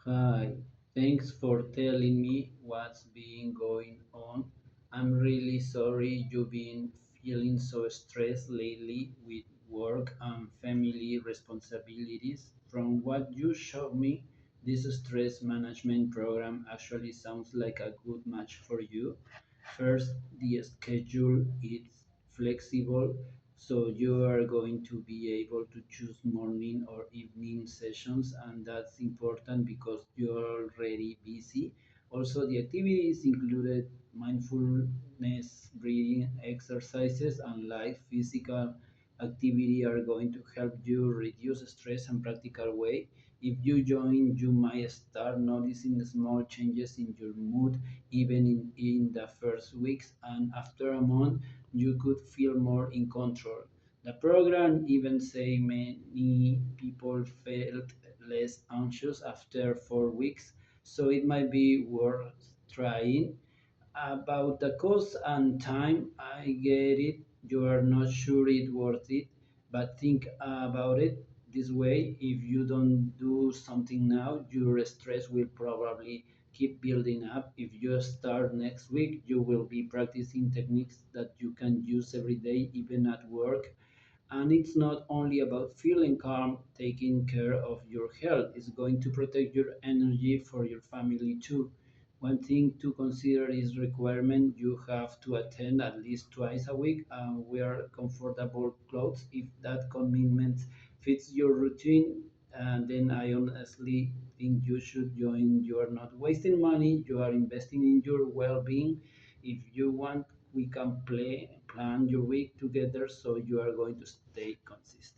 Hi, thanks for telling me what's been going on. I'm really sorry you've been feeling so stressed lately with work and family responsibilities. From what you showed me, this stress management program actually sounds like a good match for you. First, the schedule is flexible, so you are going to be able to choose morning or evening sessions, and that's important because you're already busy. Also, the activities included mindfulness, breathing exercises, and light physical activity are going to help you reduce stress in practical way. If you join, you might start noticing small changes in your mood even in the first weeks, and after a month you could feel more in control. The program even say many people felt less anxious after 4 weeks, so it might be worth trying. About the cost and time, I get it. You are not sure it's worth it, but think about it this way. If you don't do something now, your stress will probably keep building up. If you start next week, you will be practicing techniques that you can use every day, even at work. And it's not only about feeling calm, taking care of your health, it's going to protect your energy for your family too. One thing to consider is requirement. You have to attend at least twice a week and wear comfortable clothes. If that commitment fits your routine, and then I honestly think you should join. You are not wasting money, you are investing in your well-being. If you want, we can plan your week together so you are going to stay consistent.